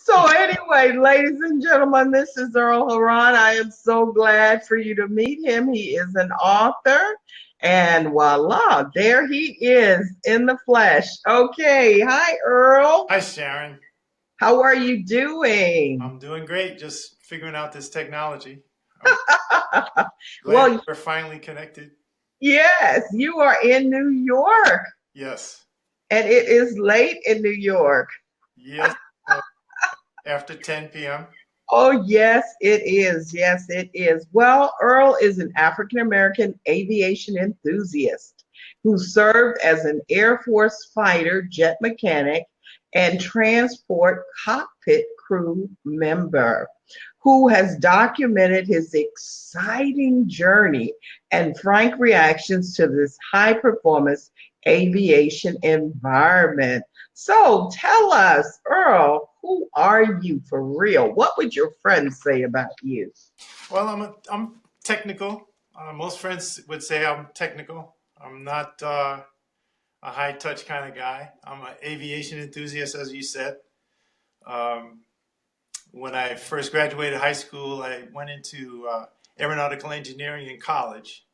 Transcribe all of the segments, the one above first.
So anyway, ladies and gentlemen, this is Earl Heron. I am so glad for you to meet him. He is an author, and voila, there he is in the flesh. Okay, hi Earl. Hi, Sharon. How are you doing? I'm doing great. Just figuring out this technology. I'm glad Well, we're finally connected. yes, you are in New York, Yes. and it is late in New York. Yes. uh, After 10 p.m. Oh, yes, it is. Yes, it is. Well, Earl is an African American aviation enthusiast who served as an Air Force fighter jet mechanic and transport cockpit crew member who has documented his exciting journey and frank reactions to this high performance aviation environment. So tell us, Earl, who are you for real? What would your friends say about you? Well, I'm technical. Most friends would say I'm technical. I'm not a high touch kind of guy. I'm an aviation enthusiast, as you said. Um, when I first graduated high school, I went into aeronautical engineering in college.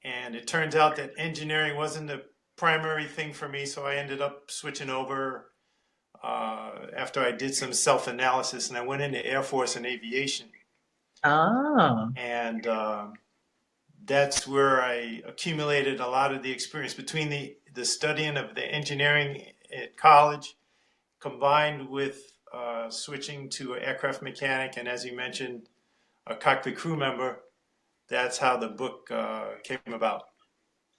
And it turns out that engineering wasn't the primary thing for me, so I ended up switching over after I did some self analysis, and I went into Air Force and aviation. Ah, And that's where I accumulated a lot of the experience between the studying of the engineering at college combined with switching to an aircraft mechanic, and as you mentioned, a cockpit crew member. That's how the book came about.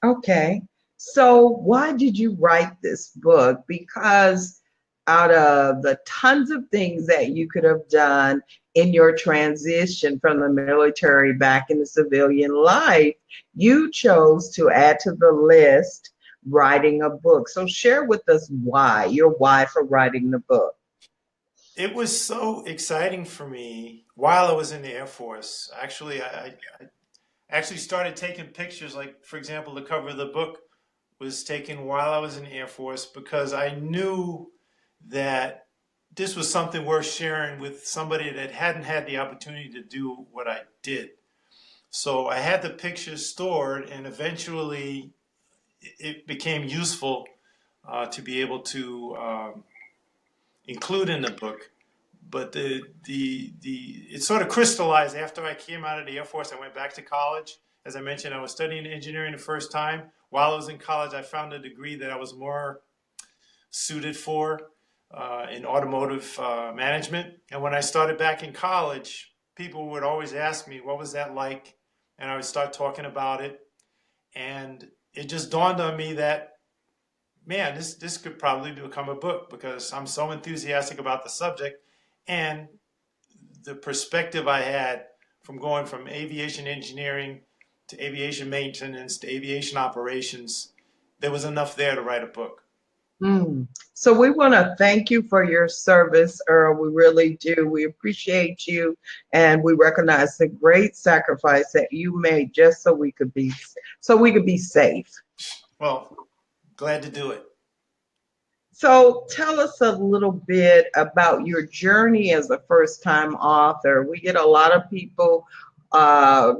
okay. So why did you write this book? Because out of the tons of things that you could have done in your transition from the military back into civilian life, you chose to add to the list writing a book. So share with us why, your why for writing the book. It was so exciting for me while I was in the Air Force. I actually started taking pictures. Like, for example, the cover of the book was taken while I was in the Air Force because I knew that this was something worth sharing with somebody that hadn't had the opportunity to do what I did. So I had the pictures stored, and eventually it became useful to be able to include in the book. But the it sort of crystallized after I came out of the Air Force. I went back to college. As I mentioned, I was studying engineering the first time. While I was in college, I found a degree that I was more suited for in automotive management. And when I started back in college, people would always ask me, "What was that like?" And I would start talking about it, and it just dawned on me that, man, this could probably become a book because I'm so enthusiastic about the subject and the perspective I had from going from aviation engineering to aviation maintenance to aviation operations. There was enough there to write a book. Mm. So we want to thank you for your service, Earl. We really do. We appreciate you, and we recognize the great sacrifice that you made just so we could be safe. Well, glad to do it. So tell us a little bit about your journey as a first-time author. We get a lot of people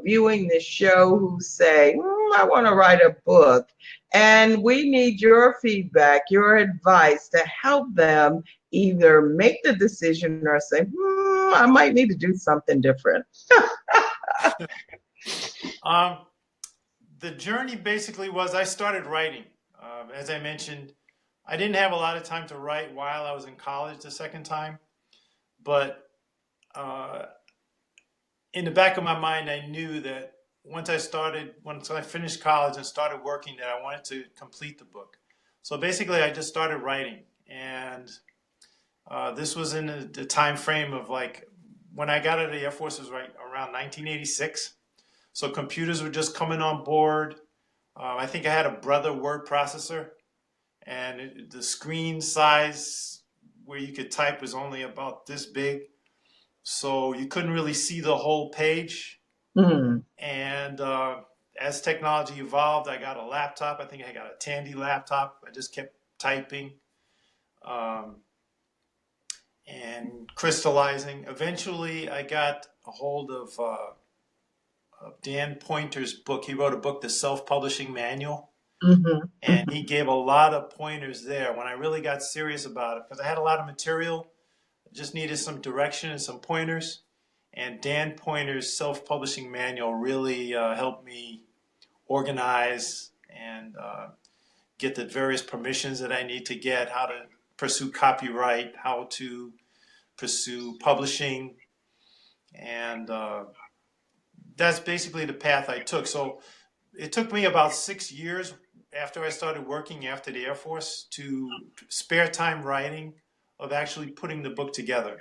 viewing this show who say, I want to write a book. And we need your feedback, your advice to help them either make the decision or say, I might need to do something different. Um, the journey basically was I started writing. As I mentioned, I didn't have a lot of time to write while I was in college the second time, but uh, in the back of my mind, I knew that once I finished college and started working, that I wanted to complete the book. So basically, I just started writing, and this was in the time frame of like when I got out of the Air Force was right around 1986. So computers were just coming on board. I think I had a Brother word processor, and the screen size where you could type was only about this big, so you couldn't really see the whole page. Hmm. And as technology evolved, I got a laptop. I think I got a Tandy laptop. I just kept typing. Um, and crystallizing. Eventually, I got a hold of Dan Pointer's book. He wrote a book, The Self-Publishing Manual, Mm-hmm. and he gave a lot of pointers there when I really got serious about it, because I had a lot of material, just needed some direction and some pointers. And Dan Pointer's Self-Publishing Manual really helped me organize and get the various permissions that I need to get, how to pursue copyright, how to pursue publishing, and that's basically the path I took. So it took me about 6 years after I started working after the Air Force to spare time writing of actually putting the book together.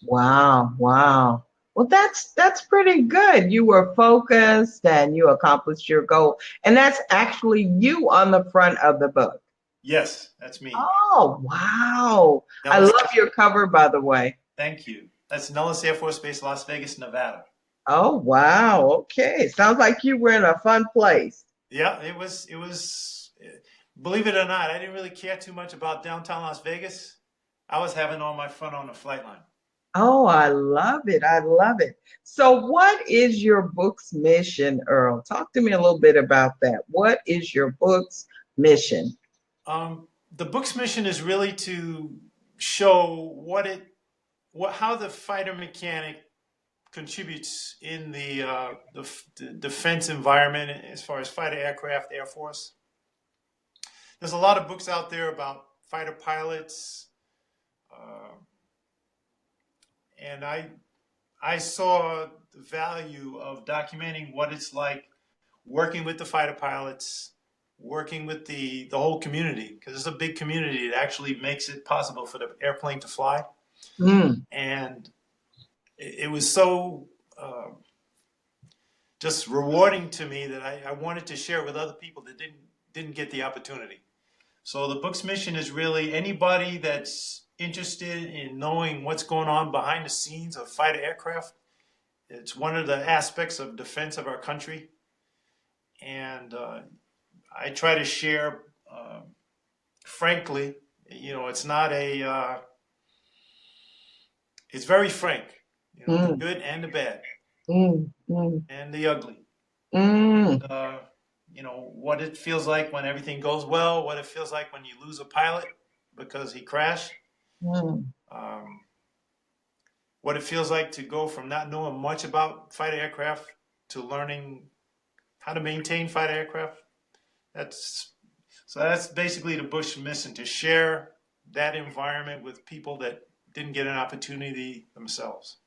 Wow, wow. Well, that's pretty good. You were focused and you accomplished your goal. And that's actually you on the front of the book. Yes, that's me. Oh, wow. I Nellis, love your cover, by the way. thank you. That's Nellis Air Force Base, Las Vegas, Nevada. Oh, wow. Okay. Sounds like you were in a fun place. Yeah, it was. It was. Believe it or not, I didn't really care too much about downtown Las Vegas. I was having all my fun on the flight line. Oh, I love it. I love it. So, what is your book's mission, Earl? Talk to me a little bit about that. What is your book's mission? The book's mission is really to show how the fighter mechanic contributes in the defense environment as far as fighter aircraft, Air Force. There's a lot of books out there about fighter pilots, uh, and I saw the value of documenting what it's like working with the fighter pilots, working with the whole community, because it's a big community that actually makes it possible for the airplane to fly. Mm, And it was so just rewarding to me that I wanted to share it with other people that didn't get the opportunity. So the book's mission is really anybody that's interested in knowing what's going on behind the scenes of fighter aircraft. It's one of the aspects of defense of our country. And I try to share, frankly, it's not it's very frank, the mm, good and the bad mm, mm, and the ugly. mm, uh, what it feels like when everything goes well, what it feels like when you lose a pilot because he crashed, mm. um, what it feels like to go from not knowing much about fighter aircraft to learning how to maintain fighter aircraft. That's basically the Bush mission, to share that environment with people that didn't get an opportunity themselves.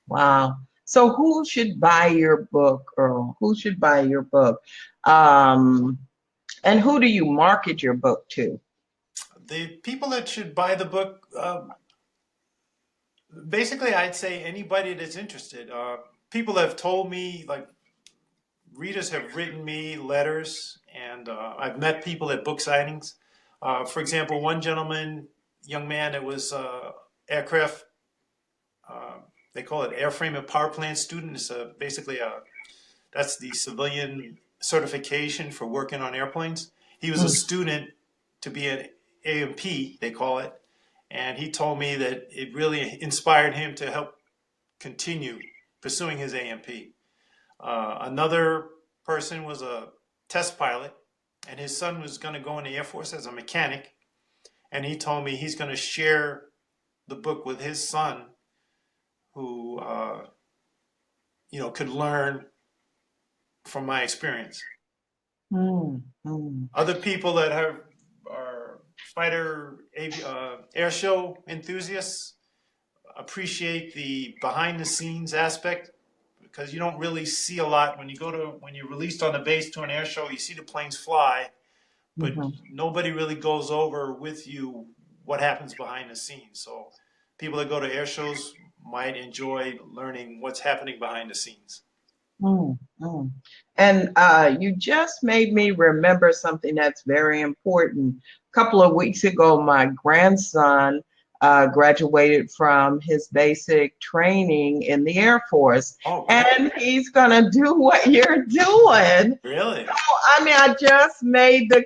Wow. So who should buy your book, Earl? Who should buy your book? Um, and who do you market your book to? The people that should buy the book, basically, I'd say anybody that's interested. People have told me, like, readers have written me letters, and I've met people at book signings. For example, one gentleman, young man that was aircraft, they call it airframe and power plant student. It's that's the civilian certification for working on airplanes. He was a Mm, student to be an A&P, they call it, and he told me that it really inspired him to help continue pursuing his A&P. Another person was a test pilot, and his son was going to go in the Air Force as a mechanic, and he told me he's going to share the book with his son, who could learn from my experience. mm, mm, Other people that are fighter air show enthusiasts appreciate the behind the scenes aspect, because you don't really see a lot when you're released on the base to an air show. You see the planes fly, but mhm. nobody really goes over with you what happens behind the scenes. So people that go to air shows might enjoy learning what's happening behind the scenes. Mm, mm. And you just made me remember something that's very important. A couple of weeks ago, my grandson graduated from his basic training in the Air Force, Oh, great. and he's going to do what you're doing. Really? I mean, I just made the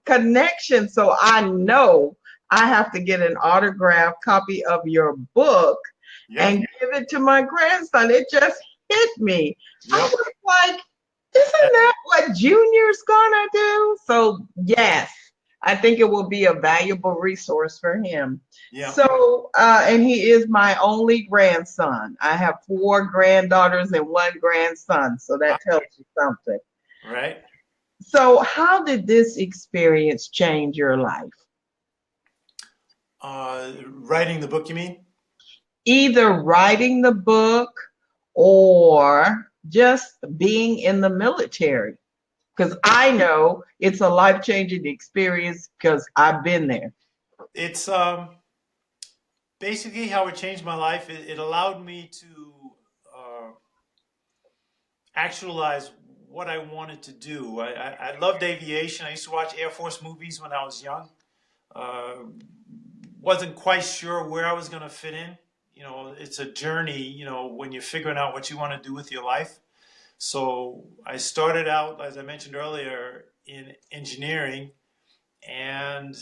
connection, so I know I have to get an autographed copy of your book Yep. and give it to my grandson. It just hit me. I Yep. was like, isn't that what Junior's gonna do? So yes, I think it will be a valuable resource for him. Yep. So, and he is my only grandson. I have four granddaughters and one grandson, so that tells you something. Right. So, how did this experience change your life? Writing the book, you mean? Either writing the book or just being in the military. Because I know it's a life changing experience because I've been there. It's basically how it changed my life. It allowed me to uh, actualize what I wanted to do. I loved aviation. I used to watch Air Force movies when I was young. Uh, wasn't quite sure where I was going to fit in. You know, it's a journey, you know, when you're figuring out what you want to do with your life. So I started out, as I mentioned earlier, in engineering, and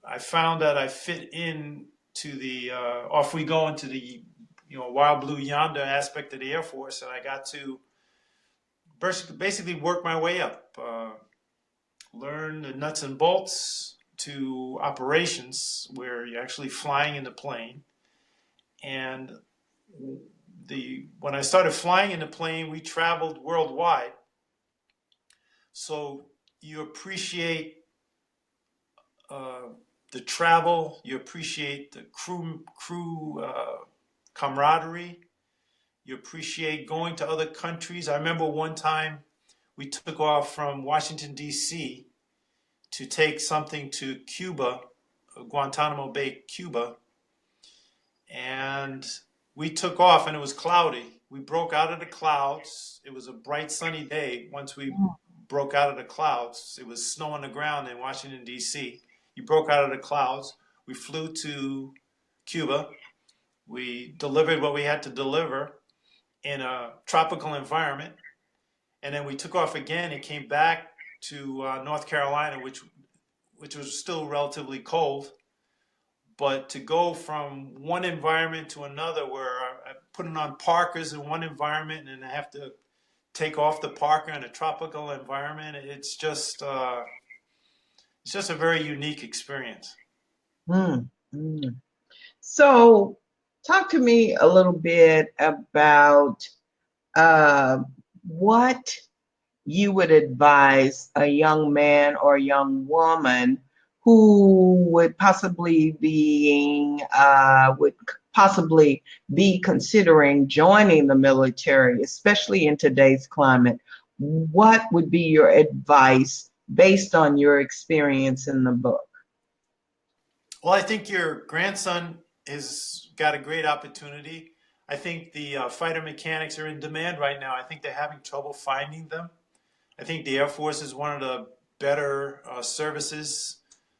I found that I fit in to the off we go into the wild blue yonder aspect of the Air Force, and I got to basically work my way up, learn the nuts and bolts to operations where you're actually flying in the plane. And the when I started flying in the plane, we traveled worldwide, so you appreciate uh, the travel, you appreciate the crew camaraderie. You appreciate going to other countries. I remember one time we took off from Washington, D.C. to take something to Cuba, Guantanamo Bay, Cuba. And we took off and it was cloudy. We broke out of the clouds. It was a bright, sunny day. Once we broke out of the clouds, it was snow on the ground in Washington, D.C. You broke out of the clouds. We flew to Cuba. We delivered what we had to deliver in a tropical environment, and then we took off again and came back to North Carolina, which was still relatively cold. But to go from one environment to another, where I'm putting on parkers in one environment and I have to take off the parker in a tropical environment, it's just a very unique experience. Mm, mm. So, talk to me a little bit about uh, what you would advise a young man or young woman who would possibly be considering joining the military, especially in today's climate. What would be your advice based on your experience in the book? Well, I think your grandson has got a great opportunity. I think the fighter mechanics are in demand right now. I think they're having trouble finding them. I think the Air Force is one of the better services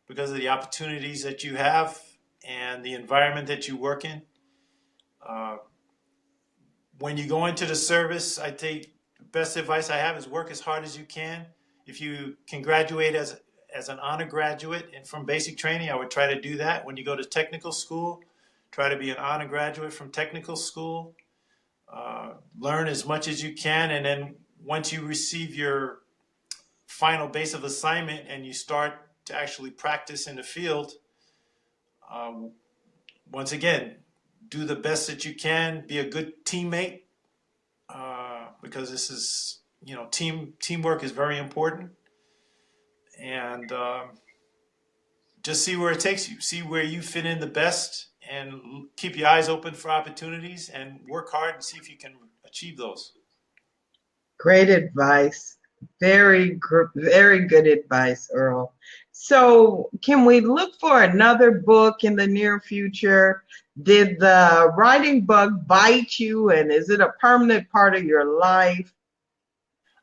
because of the opportunities that you have and the environment that you work in. Uh, when you go into the service, I think the best advice I have is work as hard as you can. If you can graduate as an honor graduate and from basic training, I would try to do that. When you go to technical school, try to be an honor graduate from technical school. Learn as much as you can, and then once you receive your final base of assignment and you start to actually practice in the field, uh, once again, do the best that you can. Be a good teammate because this is teamwork is very important, and just see where it takes you. See where you fit in the best, and keep your eyes open for opportunities and work hard and see if you can achieve those. Great advice. Very good advice, Earl. So, can we look for another book in the near future? Did the writing bug bite you, and is it a permanent part of your life?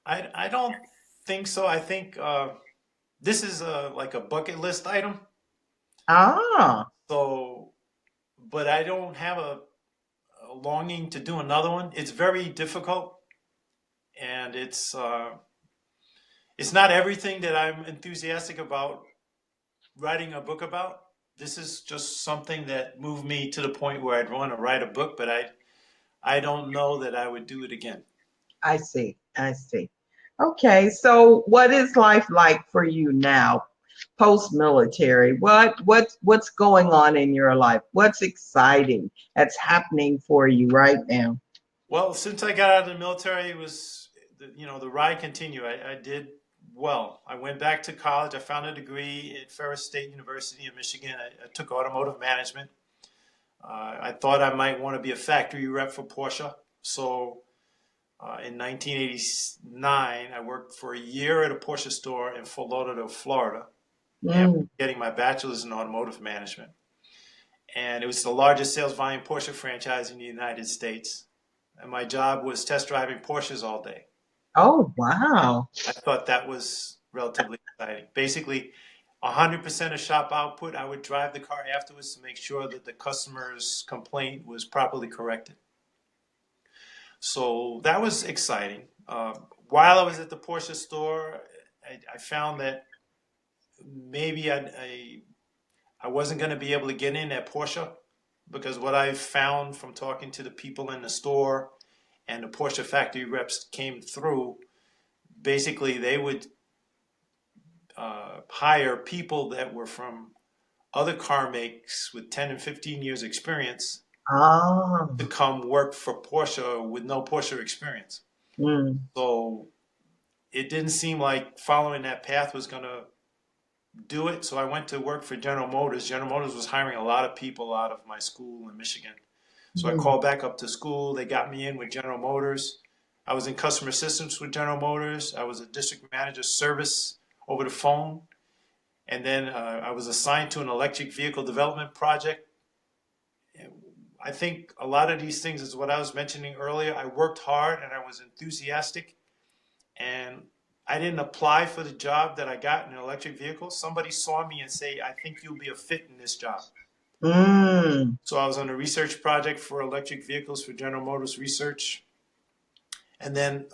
I don't think so. I think this is like a bucket list item. Ah, So, but I don't have a longing to do another one. It's very difficult, and it's not everything that I'm enthusiastic about writing a book about. This is just something that moved me to the point where I'd want to write a book, but I don't know that I would do it again. I see. I see. Okay, so what is life like for you now, post-military? What's going on in your life? What's exciting that's happening for you right now? Well, since I got out of the military, it was, the ride continued. I did well. I went back to college. I found a degree at Ferris State University in Michigan. I took automotive management. I thought I might want to be a factory rep for Porsche. So in 1989, I worked for a year at a Porsche store in Fort Lauderdale, Florida, and Mm. getting my bachelor's in automotive management. And it was the largest sales volume Porsche franchise in the United States. And my job was test driving Porsches all day. Oh, wow. I thought that was relatively exciting. Basically, 100% of shop output, I would drive the car afterwards to make sure that the customer's complaint was properly corrected. So that was exciting. While I was at the Porsche store, I found that maybe I wasn't going to be able to get in at Porsche because what I found from talking to the people in the store and the Porsche factory reps came through, basically they would hire people that were from other car makes with 10 and 15 years experience Ah. to come work for Porsche with no Porsche experience. Mm. So it didn't seem like following that path was going to do it. So I went to work for General Motors. General Motors was hiring a lot of people out of my school in Michigan. So I Mm. called back up to school. They got me in with General Motors. I was in customer systems with General Motors. I was a district manager service over the phone. And then I was assigned to an electric vehicle development project. I think a lot of these things is what I was mentioning earlier. I worked hard and I was enthusiastic. And I didn't apply for the job that I got in an electric vehicle. Somebody saw me and say, I think you'll be a fit in this job. Mm. So I was on a research project for electric vehicles for General Motors Research. And then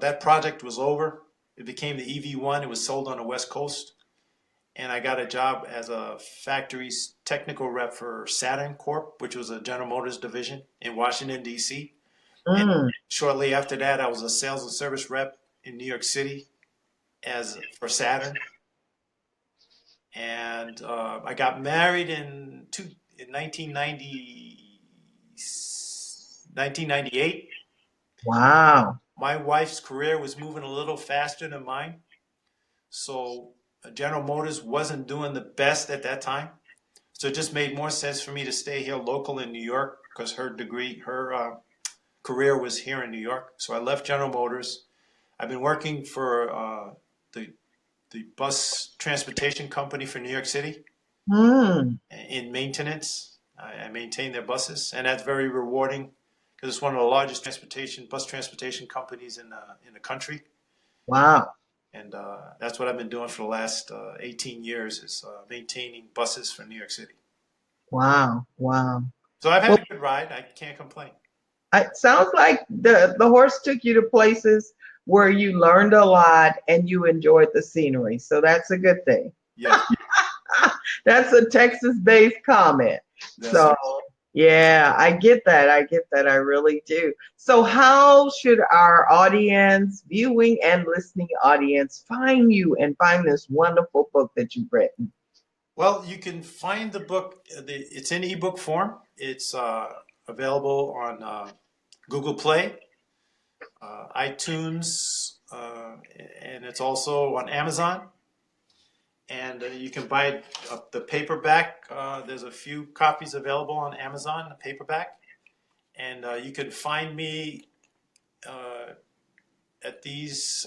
that project was over. It became the EV1. It was sold on the West Coast. And I got a job as a factory's technical rep for Saturn Corp, which was a General Motors division in Washington, D.C. And Mm. shortly after that, I was a sales and service rep in New York City for Saturn. And I got married in 1998. Wow. My wife's career was moving a little faster than mine. So General Motors wasn't doing the best at that time. So it just made more sense for me to stay here local in New York because her career was here in New York. So I left General Motors. I've been working for the bus transportation company for New York City Mm. in maintenance. I maintain their buses, and that's very rewarding because it's one of the largest bus transportation companies in the country. Wow. And that's what I've been doing for the last 18 years is maintaining buses for New York City. Wow. Wow. So I've Well, had a good ride. I can't complain. it sounds like the horse took you to places where you learned a lot and you enjoyed the scenery. So that's a good thing. Yes, That's a Texas-based comment. yes, So, sir. yeah, I get that. I get that. I really do. So, how should our audience, viewing and listening audience, find you and find this wonderful book that you've written? Well, you can find the book. It's in ebook form. It's available on Google Play, iTunes, and it's also on Amazon. And you can buy the paperback. There's a few copies available on Amazon, the paperback. And you can find me at these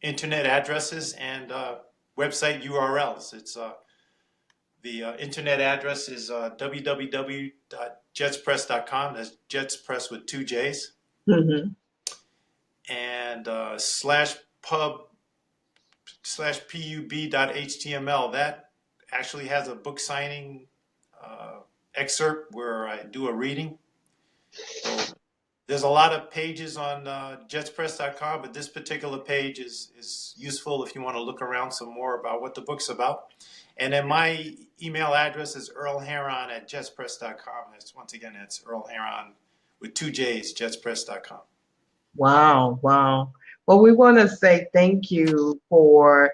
internet addresses and website URLs. The internet address is www.jetspress.com. That's Jetspress with two J's. Mm-hmm. And /pub/pub.html. That actually has a book signing excerpt where I do a reading. So There's a lot of pages on jetspress.com, but this particular page is useful if you want to look around some more about what the book's about. And then my email address is earlheron@jetspress.com. That's, once again, that's Earl Heron with 2 J's, jetspress.com. Wow, wow. Well, we want to say thank you for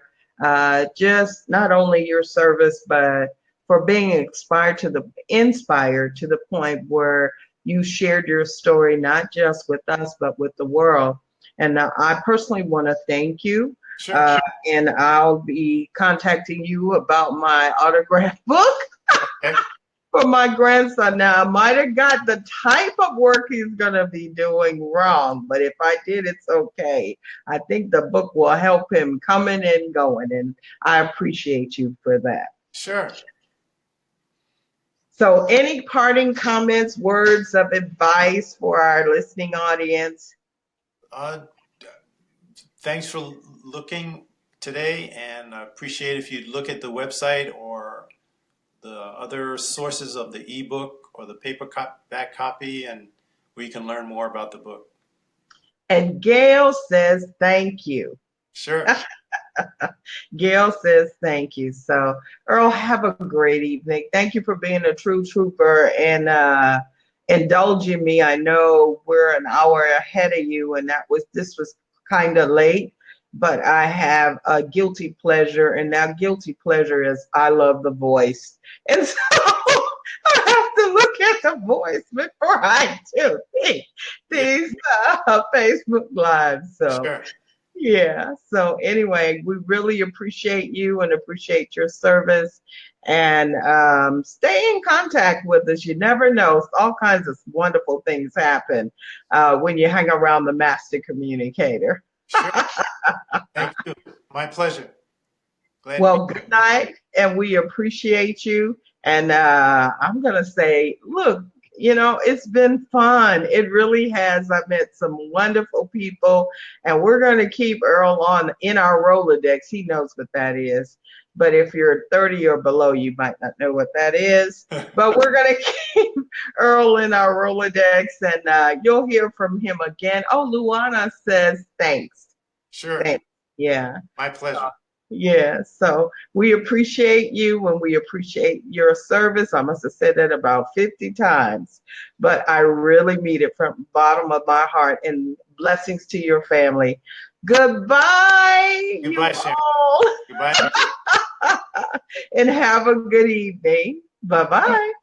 just not only your service, but for being inspired to the point where you shared your story, not just with us, but with the world. And I personally want to thank you. Sure. And I'll be contacting you about my autograph book. Okay. For my grandson. Now, I might have got the type of work he's going to be doing wrong, but if I did, it's okay. I think the book will help him coming and going, and I appreciate you for that. Sure. So, any parting comments, words of advice for our listening audience? Thanks for looking today, and I appreciate if you'd look at the website or the other sources of the ebook or the paperback copy, and where you can learn more about the book. And Gail says thank you. Sure. Gail says thank you. So, Earl, have a great evening. Thank you for being a true trooper and indulging me. I know we're an hour ahead of you, and this was kind of late, but I have a guilty pleasure, and that guilty pleasure is I love The Voice. And so I have to look at The Voice before I do these Facebook Lives. So, sure. Yeah. So anyway, we really appreciate you and appreciate your service, and stay in contact with us. You never know. All kinds of wonderful things happen when you hang around the master communicator. Sure. Thank you. My pleasure. Glad Well, good night, and we appreciate you. And I'm going to say, look, it's been fun. It really has. I've met some wonderful people, and we're going to keep Earl in our Rolodex. He knows what that is. But if you're 30 or below, you might not know what that is. But we're going to keep Earl in our Rolodex, and you'll hear from him again. Oh, Luana says thanks. Sure. Thanks. Yeah. My pleasure. Yeah, so we appreciate you and we appreciate your service. I must have said that about 50 times, but I really mean it from the bottom of my heart, and blessings to your family. Goodbye, Goodbye, you all. Goodbye. And have a good evening. Bye-bye.